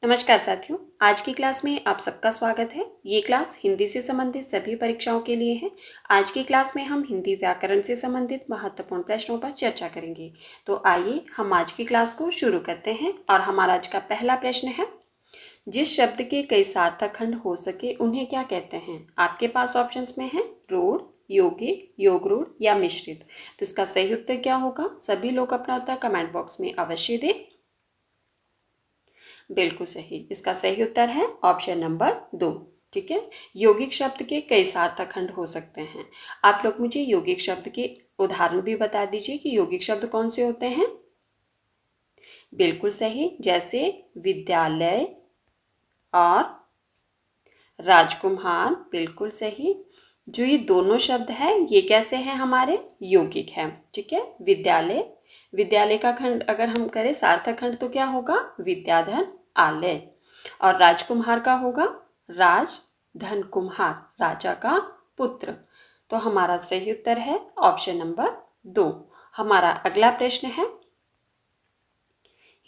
नमस्कार साथियों, आज की क्लास में आप सबका स्वागत है। ये क्लास हिंदी से संबंधित सभी परीक्षाओं के लिए है। आज की क्लास में हम हिंदी व्याकरण से संबंधित महत्वपूर्ण प्रश्नों पर चर्चा करेंगे। तो आइए हम आज की क्लास को शुरू करते हैं और हमारा आज का पहला प्रश्न है, जिस शब्द के कई सार्थक खंड हो सके उन्हें क्या कहते हैं? आपके पास ऑप्शंस में है रूढ़, यौगिक, योगरूढ़ या मिश्रित। तो इसका सही उत्तर क्या होगा? सभी लोग अपना उत्तर कमेंट बॉक्स में अवश्य दें। बिल्कुल सही, इसका सही उत्तर है ऑप्शन नंबर 2। ठीक है, यौगिक शब्द के कई सार्थक खंड हो सकते हैं। आप लोग मुझे यौगिक शब्द के उदाहरण भी बता दीजिए कि यौगिक शब्द कौन से होते हैं। बिल्कुल सही, जैसे विद्यालय और राजकुमार। बिल्कुल सही। जो ये दोनों शब्द हैं ये कैसे हैं? हमारे यौगिक हैं। ठीक है, विद्यालय, विद्यालय का खंड अगर हम करें सार्थक खंड तो क्या होगा? विद्याधन आलय। और राजकुमार का होगा राज धन कुम्हार, राजा का पुत्र। तो हमारा सही उत्तर है ऑप्शन नंबर 2। हमारा अगला प्रश्न है,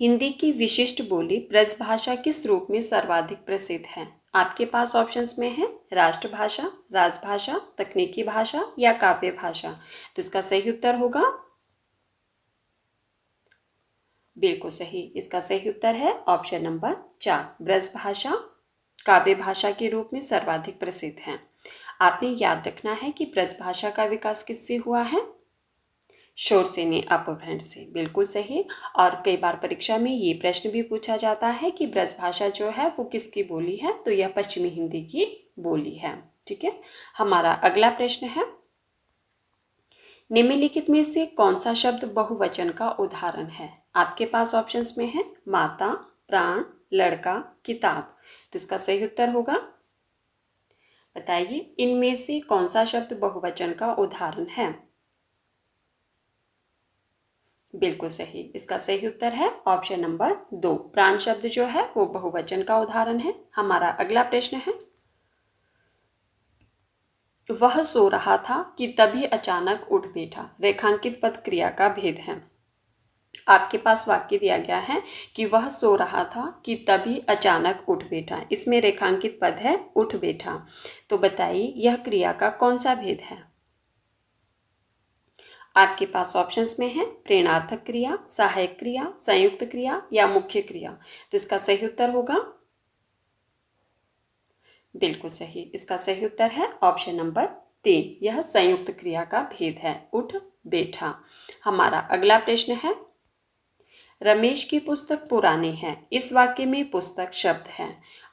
हिंदी की विशिष्ट बोली ब्रजभाषा किस रूप में सर्वाधिक प्रसिद्ध है? आपके पास ऑप्शंस में है राष्ट्रभाषा, राजभाषा, तकनीकी भाषा या काव्य भाषा। तो इसका सही उत्तर होगा बिल्कुल सही, इसका सही उत्तर है ऑप्शन नंबर 4। ब्रजभाषा काव्य भाषा के रूप में सर्वाधिक प्रसिद्ध है। आपने याद रखना है कि ब्रजभाषा का विकास किससे हुआ है? शोरसेनी अपभ्रंश से। बिल्कुल सही। और कई बार परीक्षा में ये प्रश्न भी पूछा जाता है कि ब्रजभाषा जो है वो किसकी बोली है? तो यह पश्चिमी हिंदी की बोली है। ठीक है, हमारा अगला प्रश्न है, निम्नलिखित में से कौन सा शब्द बहुवचन का उदाहरण है? आपके पास ऑप्शंस में है माता, प्राण, लड़का, किताब। तो इसका सही उत्तर होगा, बताइए इनमें से कौन सा शब्द बहुवचन का उदाहरण है? बिल्कुल सही, इसका सही उत्तर है ऑप्शन नंबर 2। प्राण शब्द जो है वो बहुवचन का उदाहरण है। हमारा अगला प्रश्न है, वह सो रहा था कि तभी अचानक उठ बैठा। रेखांकित पद क्रिया का भेद है। आपके पास वाक्य दिया गया है कि वह सो रहा था कि तभी अचानक उठ बैठा। इसमें रेखांकित पद है उठ बैठा। तो बताइए यह क्रिया का कौन सा भेद है? आपके पास ऑप्शंस में है प्रेरणार्थक क्रिया, सहायक क्रिया, संयुक्त क्रिया या मुख्य क्रिया। तो इसका सही उत्तर होगा बिल्कुल सही, इसका सही उत्तर है ऑप्शन नंबर 3। यह संयुक्त क्रिया का भेद है, उठ बैठा। हमारा अगला प्रश्न है, रमेश की पुस्तक पुरानी है। इस वाक्य में पुस्तक शब्द है।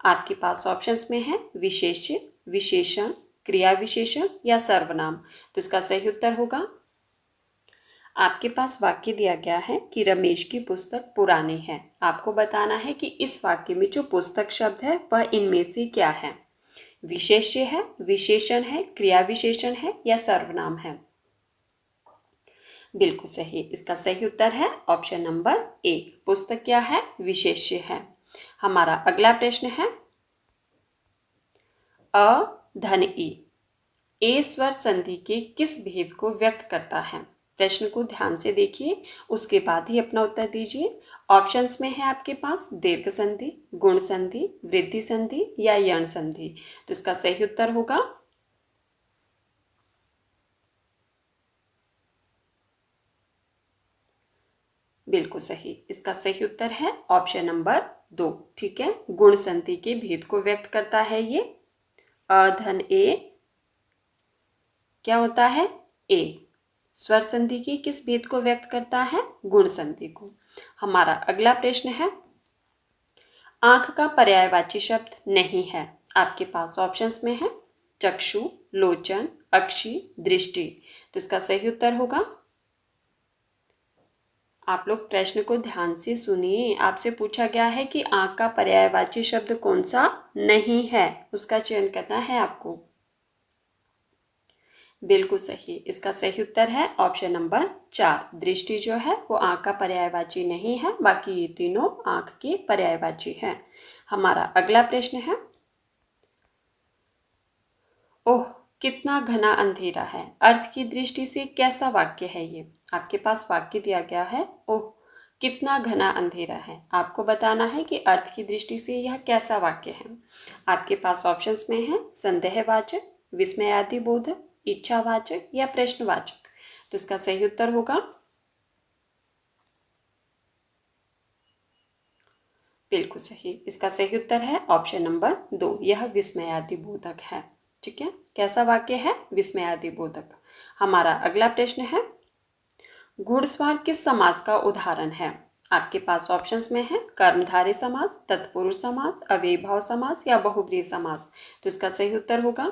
आपके पास ऑप्शंस में है विशेष्य, विशेषण, क्रिया विशेषण या सर्वनाम। तो इसका सही उत्तर होगा, आपके पास वाक्य दिया गया है कि रमेश की पुस्तक पुरानी है। आपको बताना है कि इस वाक्य में जो पुस्तक शब्द है वह इनमें से क्या है? विशेष्य है, विशेषण है, क्रिया विशेषण है या सर्वनाम है? बिल्कुल सही, इसका सही उत्तर है ऑप्शन नंबर 1। पुस्तक क्या है? विशेष्य है। हमारा अगला प्रश्न है, अ धन ए स्वर संधि के किस भेद को व्यक्त करता है? प्रश्न को ध्यान से देखिए, उसके बाद ही अपना उत्तर दीजिए। ऑप्शंस में है आपके पास दीर्घ संधि, गुण संधि, वृद्धि संधि या यण संधि। तो इसका सही उत्तर होगा बिल्कुल सही, इसका सही उत्तर है ऑप्शन नंबर 2। ठीक है, गुण संधि के भेद को व्यक्त करता है ये। अधन ए क्या होता है? ए। स्वर संधि के किस भेद को व्यक्त करता है? गुण संधि को। हमारा अगला प्रश्न है, आंख का पर्यायवाची शब्द नहीं है। आपके पास ऑप्शंस में है चक्षु, लोचन, अक्षि, दृष्टि। तो इसका सही उत्तर होगा, आप लोग प्रश्न को ध्यान से सुनिए। आपसे पूछा गया है कि आंख का पर्यायवाची शब्द कौन सा नहीं है, उसका चयन करना है आपको। बिल्कुल सही, इसका सही उत्तर है ऑप्शन नंबर 4। दृष्टि जो है वो आंख का पर्यायवाची नहीं है, बाकी ये तीनों आंख के पर्यायवाची हैं। हमारा अगला प्रश्न है, ओह कितना घना अंधेरा है। अर्थ की दृष्टि से कैसा वाक्य है ये? आपके पास वाक्य दिया गया है, ओह कितना घना अंधेरा है। आपको बताना है कि अर्थ की दृष्टि से यह कैसा वाक्य है। आपके पास ऑप्शंस में है संदेहवाचक, विस्मयादिबोधक, इच्छावाचक या प्रश्नवाचक। तो इसका सही उत्तर होगा बिल्कुल सही। इसका सही उत्तर है ऑप्शन नंबर 2, यह विस्मयादिबोधक है। ठीक है, कैसा वाक्य है? विस्मयादिबोधक। हमारा अगला प्रश्न है, घुड़सवार किस समास का उदाहरण है? आपके पास ऑप्शंस में है कर्मधारय समास, तत्पुरुष समास, अव्ययीभाव समास या बहुब्रीहि समास। तो इसका सही उत्तर होगा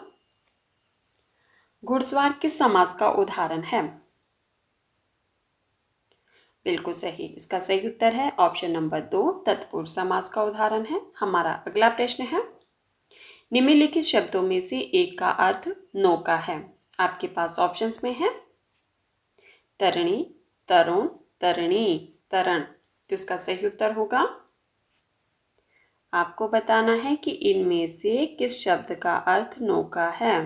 घुड़सवार किस समास का उदाहरण है? बिल्कुल सही। इसका सही उत्तर है ऑप्शन नंबर 2, तत्पुरुष समास का उदाहरण है। हमारा अगला प्रश्न है, निम्नलिखित शब्दों में से एक का अर्थ नौका है। आपके पास ऑप्शंस में है तरणी, तरुण, तरणि, तरण। तो इसका सही उत्तर होगा, आपको बताना है कि इनमें से किस शब्द का अर्थ नौका है।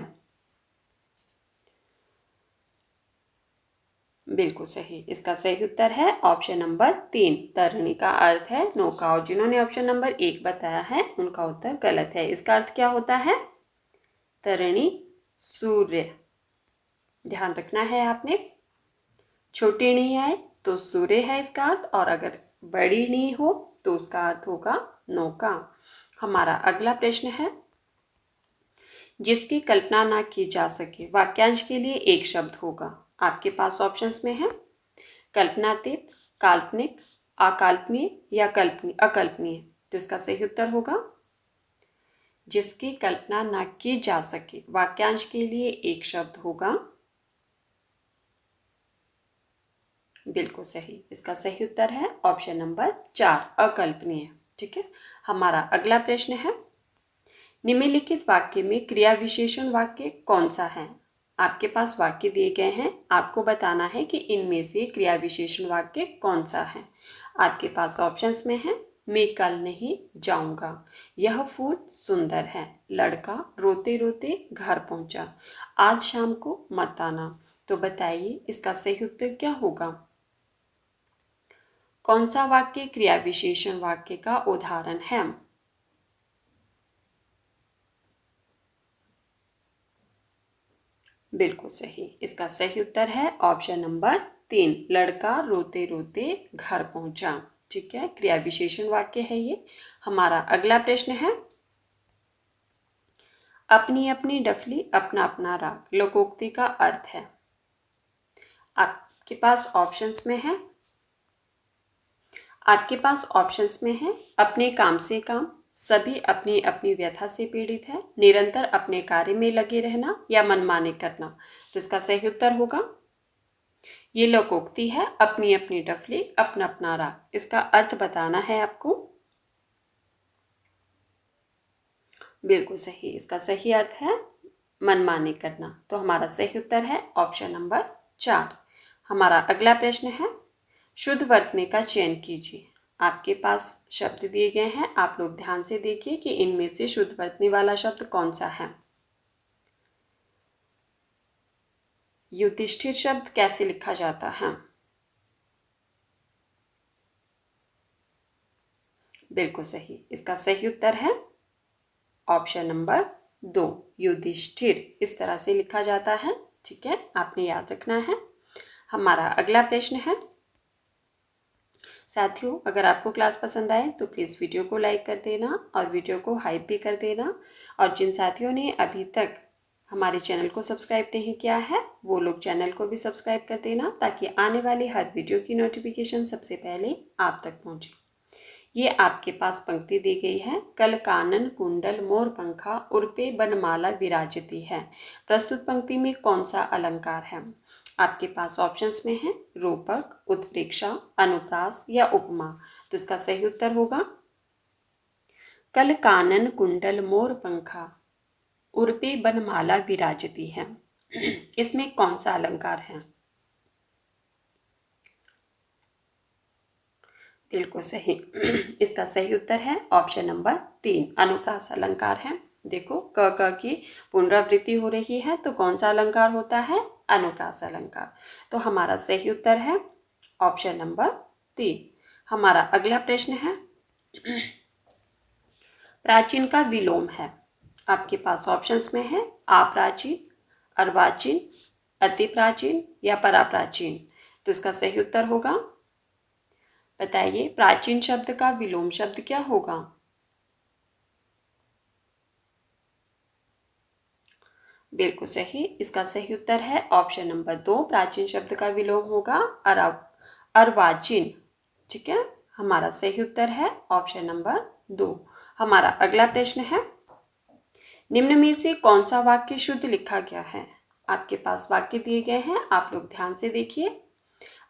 बिल्कुल सही। इसका सही उत्तर है ऑप्शन नंबर 3, तरणि का अर्थ है नौका। और जिन्होंने ऑप्शन नंबर 1 बताया है उनका उत्तर गलत है। इसका अर्थ क्या होता है? तरणि सूर्य। ध्यान रखना है आपने, छोटी णी आए तो सूर्य है इसका अर्थ, और अगर बड़ी णी हो तो उसका अर्थ होगा नौका। हमारा अगला प्रश्न है, जिसकी कल्पना ना की जा सके वाक्यांश के लिए एक शब्द होगा। आपके पास ऑप्शंस में है कल्पनातीत, काल्पनिक, अकाल्पनीय या अकल्पनीय। तो इसका सही उत्तर होगा जिसकी कल्पना ना की जा सके वाक्यांश के लिए एक शब्द होगा। बिल्कुल सही। इसका सही उत्तर है ऑप्शन नंबर 4, अकल्पनीय। ठीक है, हमारा अगला प्रश्न है, निम्नलिखित वाक्य में क्रिया विशेषण वाक्य कौन सा है? आपके पास वाक्य दिए गए हैं, आपको बताना है कि इनमें से क्रिया विशेषण वाक्य कौन सा है। आपके पास ऑप्शंस में है मैं कल नहीं जाऊंगा, यह फूल सुंदर है, लड़का रोते रोते घर पहुंचा, आज शाम को मत आना। तो बताइए इसका सही उत्तर क्या होगा? कौन सा वाक्य क्रिया विशेषण वाक्य का उदाहरण है? बिल्कुल सही। इसका सही उत्तर है ऑप्शन नंबर 3, लड़का रोते रोते घर पहुंचा। ठीक है, क्रिया विशेषण वाक्य है ये। हमारा अगला प्रश्न है, अपनी अपनी डफली अपना अपना राग लोकोक्ति का अर्थ है। आपके पास ऑप्शंस में है अपने काम से काम, सभी अपनी अपनी व्यथा से पीड़ित है, निरंतर अपने कार्य में लगे रहना या मनमाने करना। तो इसका सही उत्तर होगा, ये लोकोक्ति है अपनी अपनी डफली अपना अपना राग। इसका अर्थ बताना है आपको। बिल्कुल सही। इसका सही अर्थ है मनमाने करना। तो हमारा सही उत्तर है ऑप्शन नंबर 4। हमारा अगला प्रश्न है, शुद्ध वर्तनी का चयन कीजिए। आपके पास शब्द दिए गए हैं, आप लोग ध्यान से देखिए कि इनमें से शुद्ध वर्तनी वाला शब्द कौन सा है। युधिष्ठिर शब्द कैसे लिखा जाता है? बिल्कुल सही। इसका सही उत्तर है ऑप्शन नंबर 2, युधिष्ठिर इस तरह से लिखा जाता है। ठीक है, आपने याद रखना है। हमारा अगला प्रश्न है, साथियों अगर आपको क्लास पसंद आए तो प्लीज़ वीडियो को लाइक कर देना और वीडियो को हाइप भी कर देना। और जिन साथियों ने अभी तक हमारे चैनल को सब्सक्राइब नहीं किया है वो लोग चैनल को भी सब्सक्राइब कर देना, ताकि आने वाली हर वीडियो की नोटिफिकेशन सबसे पहले आप तक पहुंचे। ये आपके पास पंक्ति दी गई है, कल कानन कुंडल मोर पंखा उर्पे बनमाला विराजती है। प्रस्तुत पंक्ति में कौन सा अलंकार है? आपके पास ऑप्शंस में है रूपक, उत्प्रेक्षा, अनुप्रास या उपमा। तो इसका सही उत्तर होगा कल कानन कुंडल मोर पंखा उर्पे बनमाला विराजती है। इसमें कौन सा अलंकार है? बिल्कुल सही। इसका सही उत्तर है ऑप्शन नंबर 3, अनुप्रास अलंकार है। देखो क की पुनरावृत्ति हो रही है, तो कौन सा अलंकार होता है? अनुप्रास अलंकार। तो हमारा सही उत्तर है ऑप्शन नंबर 3। हमारा अगला प्रश्न है, प्राचीन का विलोम है। आपके पास ऑप्शंस में है अप्राचीन, अर्वाचीन, अति प्राचीन या पराप्राचीन। तो इसका सही उत्तर होगा, बताइए प्राचीन शब्द का विलोम शब्द क्या होगा? बिल्कुल सही, इसका सही उत्तर है ऑप्शन नंबर 2। प्राचीन शब्द का विलोम होगा अर्वाचीन। ठीक है, हमारा सही उत्तर है ऑप्शन नंबर 2। हमारा अगला प्रश्न है, निम्न में से कौन सा वाक्य शुद्ध लिखा गया है? आपके पास वाक्य दिए गए हैं, आप लोग ध्यान से देखिए।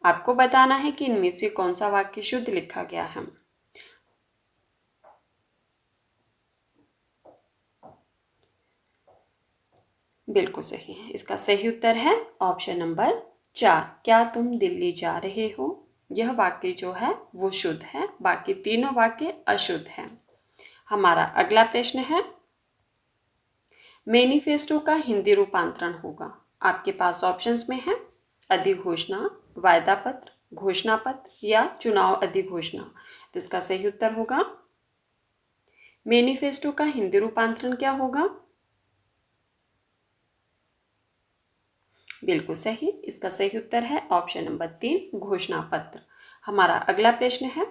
आपको बताना है कि इनमें से कौन सा वाक्य शुद्ध लिखा गया है। बिल्कुल सही है, इसका सही उत्तर है ऑप्शन नंबर 4। क्या तुम दिल्ली जा रहे हो? यह वाक्य जो है वो शुद्ध है, बाकी तीनों वाक्य अशुद्ध हैं। हमारा अगला प्रश्न है, मैनिफेस्टो का हिंदी रूपांतरण होगा। आपके पास ऑप्शंस में है अधिघोषणा, वायदा पत्र, घोषणा पत्र या चुनाव अधिघोषणा। तो इसका सही उत्तर होगा, मैनिफेस्टो का हिंदी रूपांतरण क्या होगा? बिल्कुल सही, इसका सही उत्तर है ऑप्शन नंबर 3 घोषणा पत्र। हमारा अगला प्रश्न है,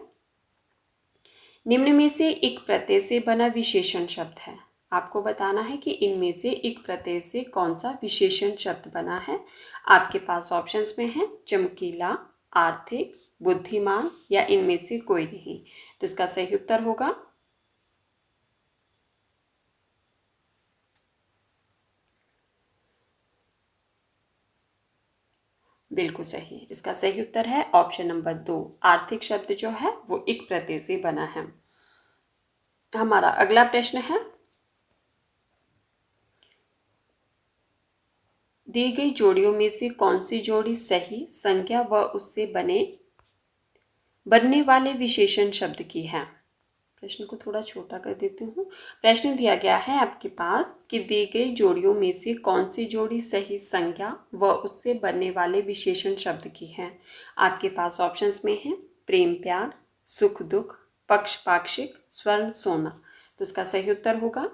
निम्न में से एक प्रत्यय से बना विशेषण शब्द है। आपको बताना है कि इनमें से एक प्रत्यय से कौन सा विशेषण शब्द बना है। आपके पास ऑप्शंस में है चमकीला, आर्थिक, बुद्धिमान या इनमें से कोई नहीं। तो इसका सही उत्तर होगा, बिल्कुल सही, इसका सही उत्तर है ऑप्शन नंबर 2। आर्थिक शब्द जो है वो एक प्रत्यय से बना है। हमारा अगला प्रश्न है, दी गई जोड़ियों में से कौन सी जोड़ी सही संज्ञा व उससे बनने वाले विशेषण शब्द की है? प्रश्न को थोड़ा छोटा कर देती हूँ। प्रश्न दिया गया है आपके पास कि दी गई जोड़ियों में से कौन सी जोड़ी सही संज्ञा व उससे बनने वाले विशेषण शब्द की है। आपके पास ऑप्शंस में है प्रेम प्यार, सुख दुख, पक्ष पाक्षिक, स्वर्ण सोना। तो इसका सही उत्तर होगा,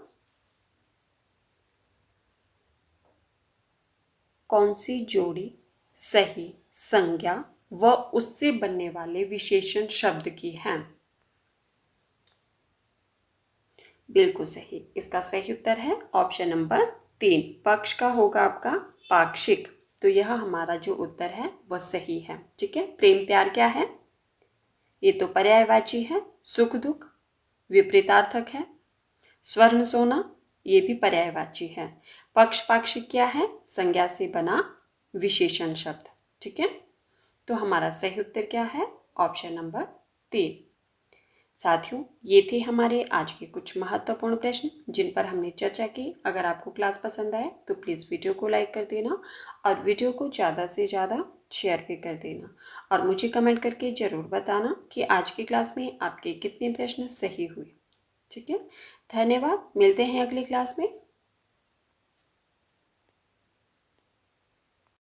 कौन सी जोड़ी सही संज्ञा व उससे बनने वाले विशेषण शब्द की है? बिल्कुल सही, इसका सही उत्तर है ऑप्शन नंबर 3। पक्ष का होगा आपका पाक्षिक। तो यह हमारा जो उत्तर है वह सही है। ठीक है, प्रेम प्यार क्या है? ये तो पर्यायवाची है। सुख दुख विपरीतार्थक है। स्वर्ण सोना ये भी पर्यायवाची है। पक्ष पाक्षिक क्या है? संज्ञा से बना विशेषण शब्द। ठीक है, तो हमारा सही उत्तर क्या है? Option number 3। साथियों, ये थे हमारे आज के कुछ महत्वपूर्ण प्रश्न जिन पर हमने चर्चा की। अगर आपको क्लास पसंद आए तो प्लीज़ वीडियो को लाइक कर देना और वीडियो को ज़्यादा से ज़्यादा शेयर भी कर देना और मुझे कमेंट करके ज़रूर बताना कि आज की क्लास में आपके कितने प्रश्न सही हुए। ठीक है, धन्यवाद, मिलते हैं अगली क्लास में।